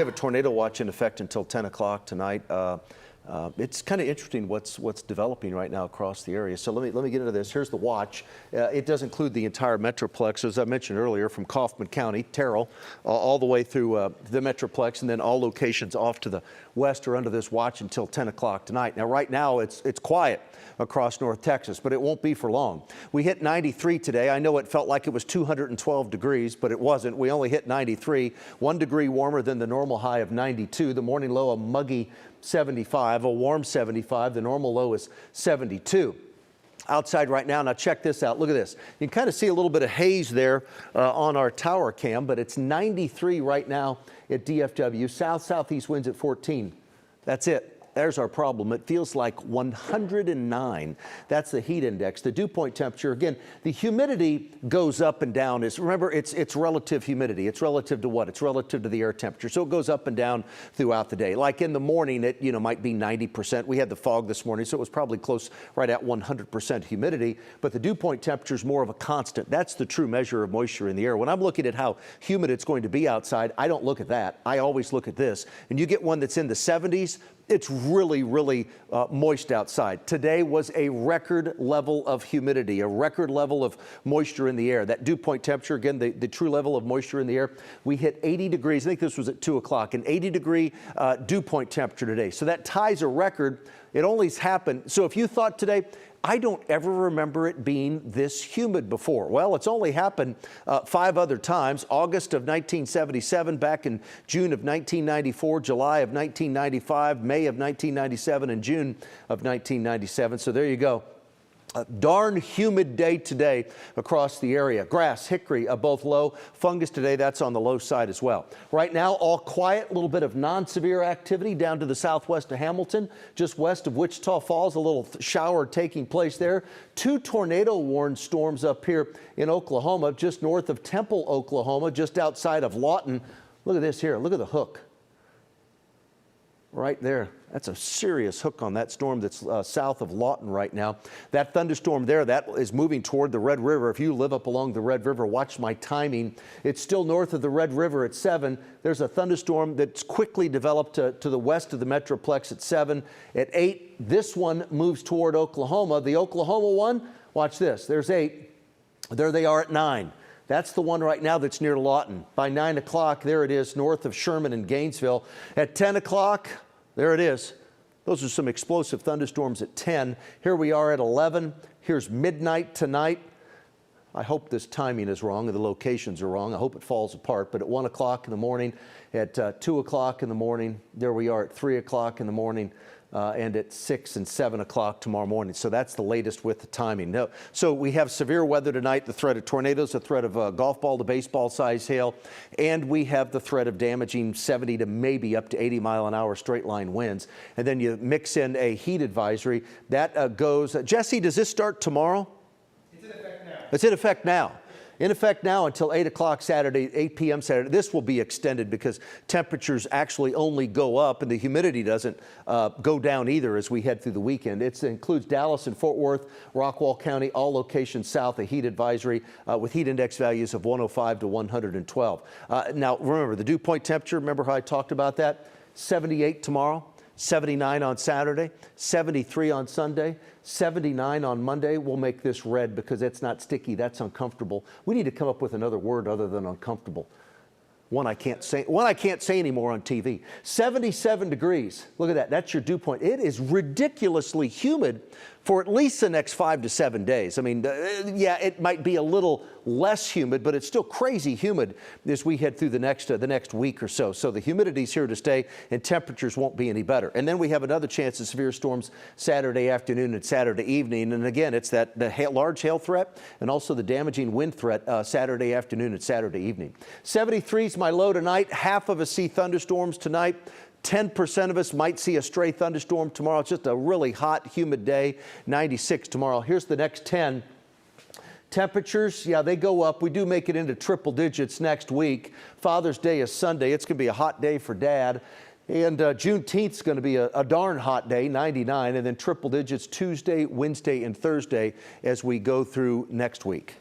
We have a tornado watch in effect until 10 o'clock tonight. It's kind of interesting what's developing right now across the area. So let me get into this. Here's the watch. It does include the entire Metroplex, as I mentioned earlier, from Kaufman County, Terrell, all the way through the Metroplex, and then all locations off to the west are under this watch until 10 o'clock tonight. Now, right now, it's quiet across North Texas, but it won't be for long. We hit 93 today. I know it felt like it was 212 degrees, but it wasn't. We only hit 93, 1 degree warmer than the normal high of 92. The morning low, a muggy 75, a warm 75. The normal low is 72. Outside right now, now check this out. Look at this. You can kind of see a little bit of haze there on our tower cam, but it's 93 right now at DFW. South-southeast winds at 14. That's it. There's our problem. It feels like 109. That's the heat index. The dew point temperature, again, the humidity goes up and down. Remember, it's relative humidity. It's relative to what? It's relative to the air temperature. So it goes up and down throughout the day. Like in the morning, it might be 90%. We had the fog this morning, so it was probably close right at 100% humidity. But the dew point temperature is more of a constant. That's the true measure of moisture in the air. When I'm looking at how humid it's going to be outside, I don't look at that. I always look at this. And you get one that's in the 70s. It's really, really moist outside. Today was a record level of humidity, a record level of moisture in the air. That dew point temperature, again, the true level of moisture in the air, we hit 80 degrees. I think this was at 2 o'clock, an 80-degree dew point temperature today. So that ties a record. It only's happened. So if you thought today, I don't ever remember it being this humid before. Well, it's only happened 5 other times. August of 1977, back in June of 1994, July of 1995, May of 1997, and June of 1997. So there you go. A darn humid day today across the area. Grass, hickory, both low. Fungus today, that's on the low side as well. Right now, all quiet, a little bit of non-severe activity down to the southwest of Hamilton, just west of Wichita Falls, a little shower taking place there. 2 tornado-warned storms up here in Oklahoma, just north of Temple, Oklahoma, just outside of Lawton. Look at this here. Look at the hook. Right there. That's a serious hook on that storm that's south of Lawton right now. That thunderstorm there, that is moving toward the Red River. If you live up along the Red River, watch my timing. It's still north of the Red River at 7. There's a thunderstorm that's quickly developed to the west of the Metroplex at 7. At 8, this one moves toward Oklahoma. The Oklahoma one, watch this. There's 8. There they are at 9. That's the one right now that's near Lawton. By 9 o'clock, there it is, north of Sherman and Gainesville. At 10 o'clock, there it is. Those are some explosive thunderstorms at 10. Here we are at 11. Here's midnight tonight. I hope this timing is wrong and the locations are wrong. I hope it falls apart. But at 1 o'clock in the morning, at 2 o'clock in the morning, there we are at 3 o'clock in the morning. And at 6 and 7 o'clock tomorrow morning. So that's the latest with the timing. No, so we have severe weather tonight, the threat of tornadoes, the threat of golf ball to baseball size hail, and we have the threat of damaging 70 to maybe up to 80 mile an hour straight line winds. And then you mix in a heat advisory. That goes, Jesse, does this start tomorrow? It's in effect now. It's in effect now. In effect now until 8 o'clock Saturday, 8 p.m. Saturday. This will be extended because temperatures actually only go up and the humidity doesn't go down either as we head through the weekend. It includes Dallas and Fort Worth, Rockwall County, all locations south, a heat advisory with heat index values of 105 to 112. Now, remember, the dew point temperature, remember how I talked about that? 78 tomorrow. 79 on Saturday, 73 on Sunday, 79 on Monday. We'll make this red because it's not sticky. That's uncomfortable. We need to come up with another word other than uncomfortable. One I can't say anymore on TV. 77 degrees. Look at that. That's your dew point. It is ridiculously humid for at least the next 5 to 7 days. I mean, yeah, it might be a little less humid, but it's still crazy humid as we head through the next week or so. So the humidity's here to stay and temperatures won't be any better. And then we have another chance of severe storms Saturday afternoon and Saturday evening. And again, it's the large hail threat and also the damaging wind threat Saturday afternoon and Saturday evening. 73 is my low tonight. Half of us see thunderstorms tonight. 10% of us might see a stray thunderstorm tomorrow. It's just a really hot, humid day. 96 tomorrow. Here's the next 10. Temperatures, yeah, they go up. We do make it into triple digits next week. Father's Day is Sunday. It's going to be a hot day for Dad. And Juneteenth is going to be a darn hot day, 99, and then triple digits Tuesday, Wednesday, and Thursday as we go through next week.